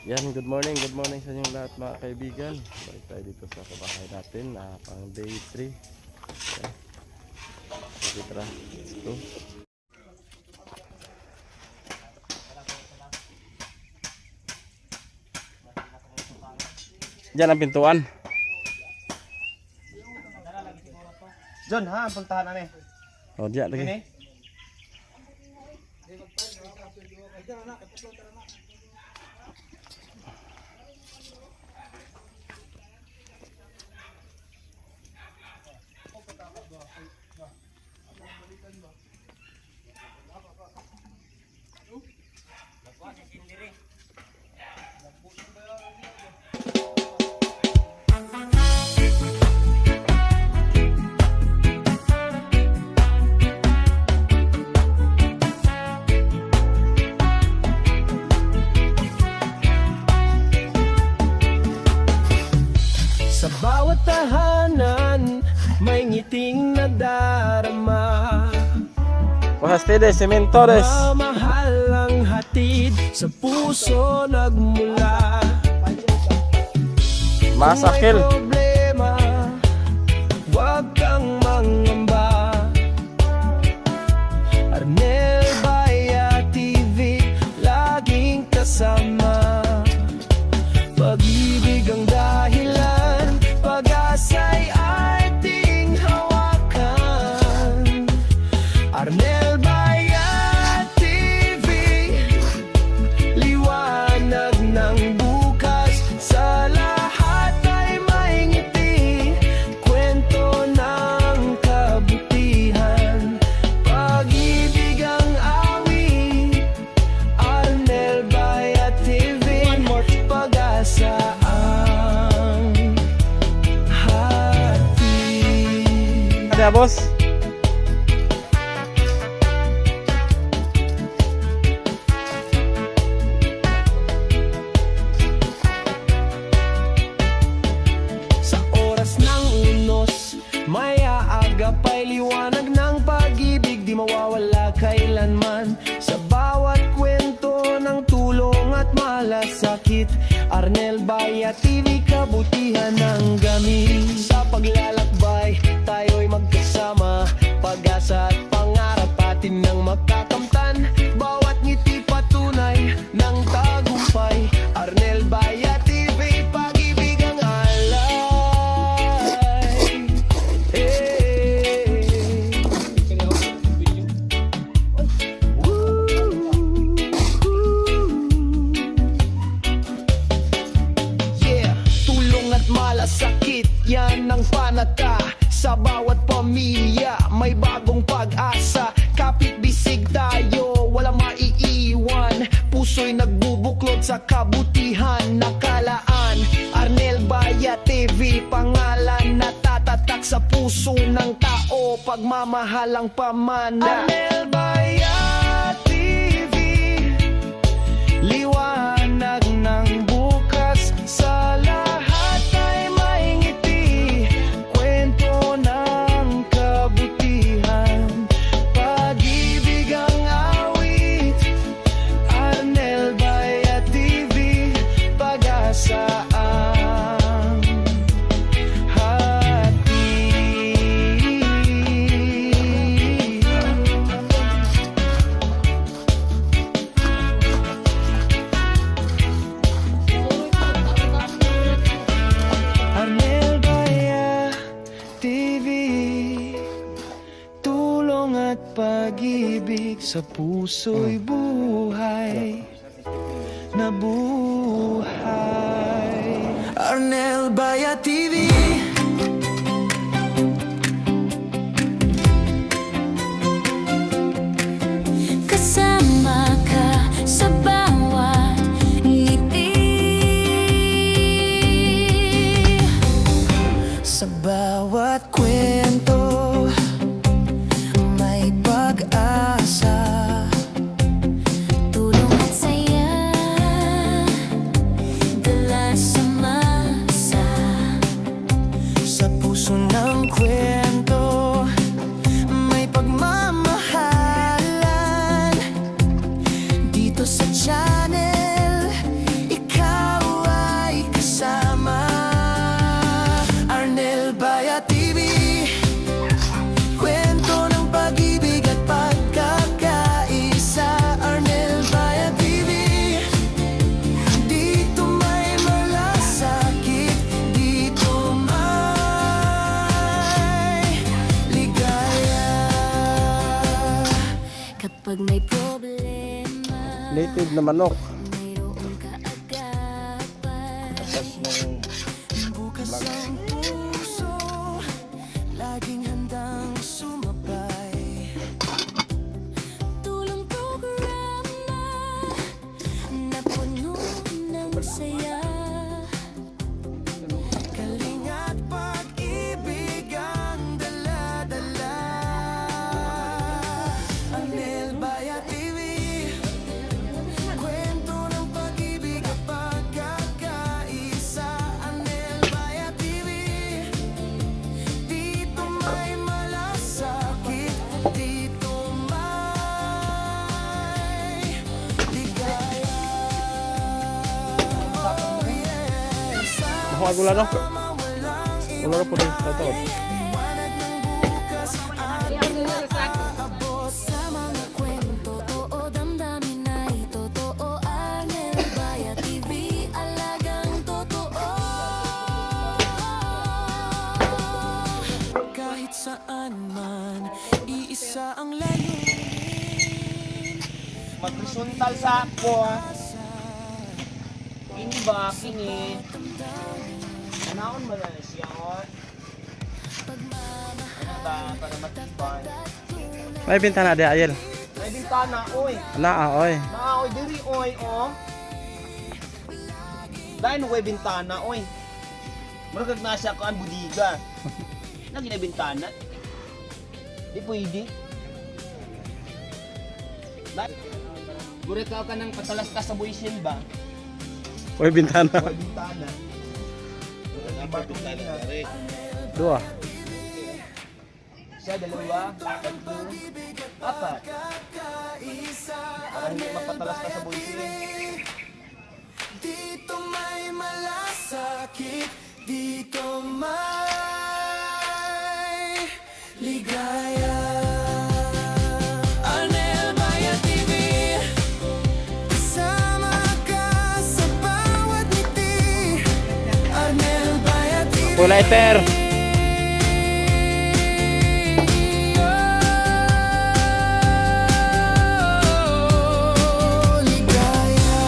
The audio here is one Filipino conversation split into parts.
Yan, good morning sa inyong lahat mga kaibigan. Balik tayo dito sa kabahay natin, pang day 3. Yan. Sige, tara, let's go. Diyan ang pintuan. John, ha? Puntahan namin. O, diyan lagi. Ini? Sa bawat tahanan, may ngiting nadarama. Pahastedes, sementores. Mamahal ang hatid, sa puso nagmula. Masakil. Kung may problema, huwag kang mangamba. Arnel Baya TV, laging kasama. Pag-ibig ang dahilan, pag-asa'y ating hawakan. Arnel Baya TV, liwanag ng bukas, sa lahat ay may ngiti, kwento ng kabutihan, pag-ibig ang awit. Arnel Baya TV, pag-asa ang hatid. Ada bos. Sa oras ng unos, may aagapay liwanag ng pag-ibig, di mawawala kailanman. Sa bawat kwento ng tulong at malasakit, Arnel Baya TV, kabutihan ng gamit. Sa paglalakbay, tayo'y magkasama, pag-asa at pangarap atin ng makakamtan. Bawat ngiti patunay ng tagumpay, Arnel Baya TV, pag-ibig ang alay. Yeah, tulong at malasakit, yan ang panata. Sa bawat pamilya, may bagong pag-asa. Kapit bisig tayo, walang maiiwan. Puso'y nagbubuklod sa kabutihan, nakalaan. Arnel Baya TV, pangalan na tatatak sa puso ng tao, pagmamahalang pamana. Arnel Baya TV, liwanag ng bukas, sa lahat ay may ngiti, kwento ng kabutihan, pag-ibig ang awit. Arnel Baya TV, pag-asa ang Arnel Baya TV, tulong at pag-ibig, sa puso'y buhay na buhay. Arnel Baya TV, kasama ka sa bawat ngiti, sa bawat kwento, may pag-asa. tulong at saya, dala sa masa. Sa puso ng kwento, may pagmamahalan, dito sa Malamig na manok. mayroong kaagapan. Tapos nung Bukas ang puso, laging handang sumabay. Tulong programa na puno ng saya. Kalinga't pag-ibig ang dala-dala. Arnel Baya TV, kwento ng pag-ibig at pagkakaisa. Arnel Baya TV, dito may malasakit, dito may ligaya. Oh yes, Makagula no? Wala na po rin sa taon. Sa mga kwento, totoo, damdamin ay totoo. Arnel Baya TV, alagang totoo. Kahit saan man, iisa ang layunin. magrisuntal sa ako. Kini ba? Kini. Anaon ba na siya on? Ano ba? Para matibay. May bintana di ayel. May bintana, oy. Ana oy. Oy, diri, oy, oh. Dahil nung may bintana, oy. Maragag na siya ko ang budiga. Lagi na bintana. Di pwede. Gure ka ng patalas ka sa buisil ba? May bintana. May bintana. Dua. Siya, dalawa, tatlo, apat. Para hindi mapatalas ka sa buisil. Dito may malasakit, dito may ligaya. Arnel Baya TV, kasama ka sa bawat ngiti. Arnel Baya TV, Lighter. oh, ligaya.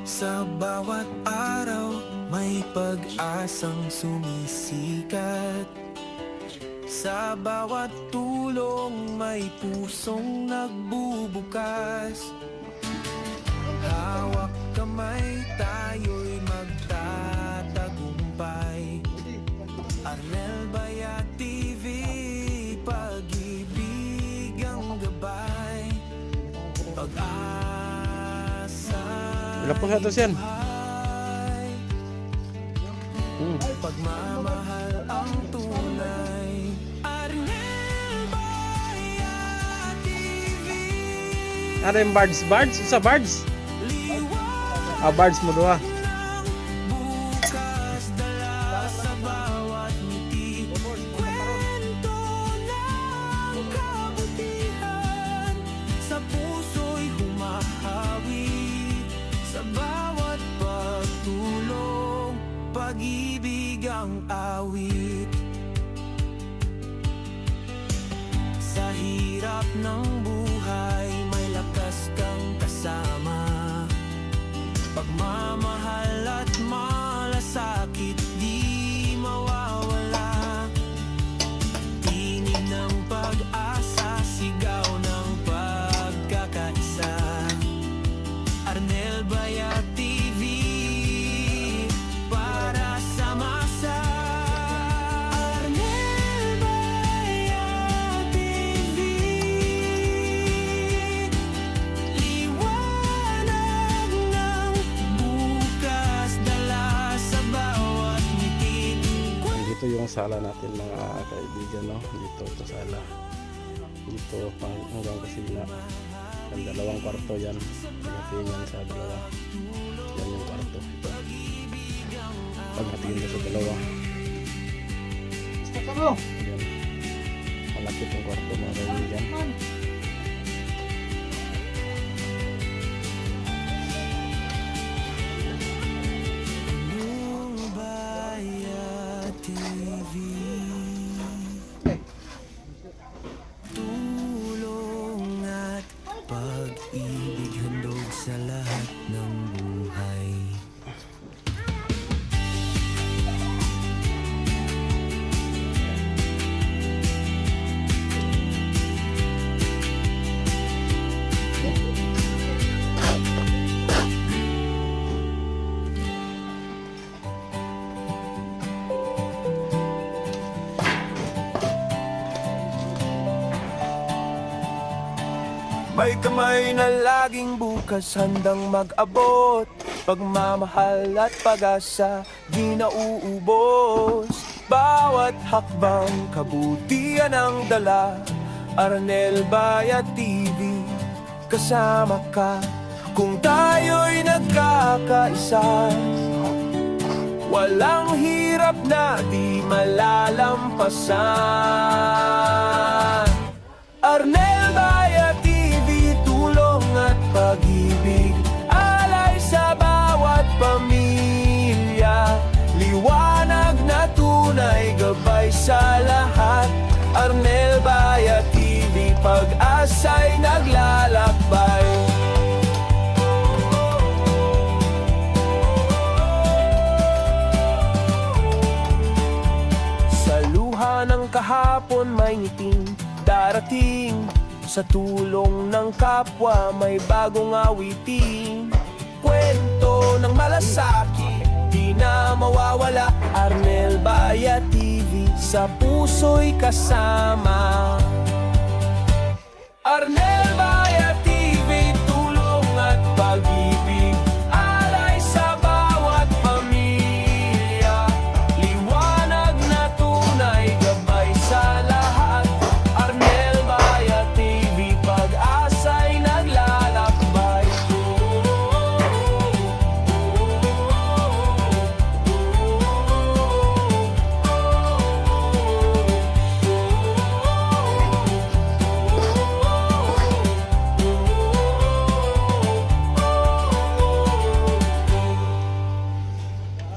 Sa bawat araw, may pag-asang sumisikat. Sa bawat tulong, may pusong nagbubukas. Hawak kamay, tayo'y magtatagumpay. Arnel Baya TV, pag-ibig ang gabay. Pag-asa Ilan po sa ito siyan? ay pagmamahal ang tunay. Arnel Baya TV, Ano yung bards? Bards? Sa bards? Ah, bards mo doa. bukas dala sa bawat ngiti. Kwento ng kabutihan, sa puso'y humahawi. Sa bawat pagtulong, pag-ibig ang awit. Sa hirap ng buhay, may lakas kang kasama. Pagmamahal at malasakit di mawawala. Tinig ng pag-asa, sigaw ng pagkakaisa. Arnel Baya TV, para sa masa. Arnel Baya TV, liwanag ng bukas, dala sa bawat ngiti. Dito yung sala natin mga kaibigan, no? Dito ito sala. Dito hanggang kusina. Ang dalawang kwarto yan. Paghatiin yan sa dalawa. Yan yung kwarto. Paghatiin mo sa dalawa. Yan. Malapit yung kwarto mga kaibigan. sa lahat ng buhay. May kamay na laging bukas handang mag-abot, pagmamahal at pag-asa di nauubos. Bawat hakbang kabutihan ang dala, Arnel Bayat TV, kasama ka. Kung tayo'y nagkakaisa, walang hirap na di malalampasan. Arnel Bayat TV, tulong at pag-ibig, alay sa bawat pamilya. Liwanag na tunay, gabay sa lahat. Arnel Bayat TV, pag-asa'y naglalakbay. Sa luha ng kahapon may ngiting darating, sa tulong ng kapwa may bagong awitin. Kwento ng malasakit, di na mawawala. Arnel Bayat TV, sa puso'y kasama. Arnel Bayat TV, tulong at pag-ibig, alay sa bawat pamilya. Liwanag na tunay, gabay sa lahat. Arnel Bayat TV, pag-asa'y naglalakbay.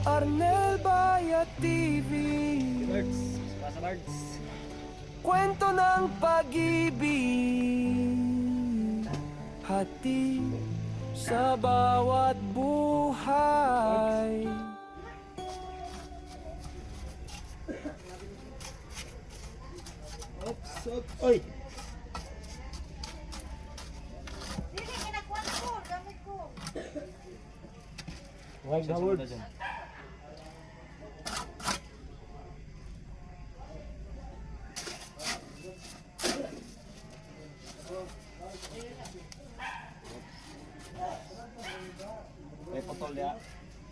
Arnel Bayat TV, kwento ng pag-ibig, hati sa bawat buhay. Oy! Huwag Howard.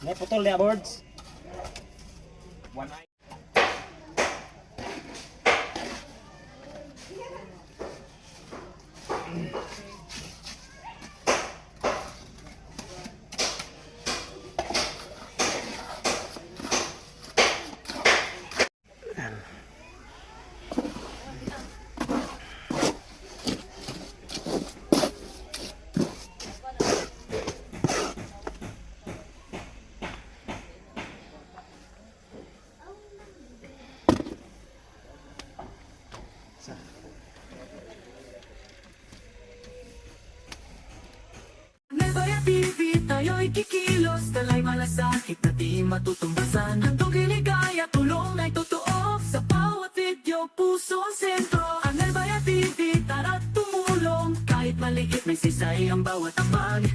May putol niya, boards. One eye. Arnel Bayat TV, tayo'y kikilos, talay malasakit na di matutumbasan. Handog iligaya, tulong na'y totoo, sa bawat video, puso ang sentro. Arnel Bayat TV, tara't tumulong, kahit maliit may sisay ang bawat ambag.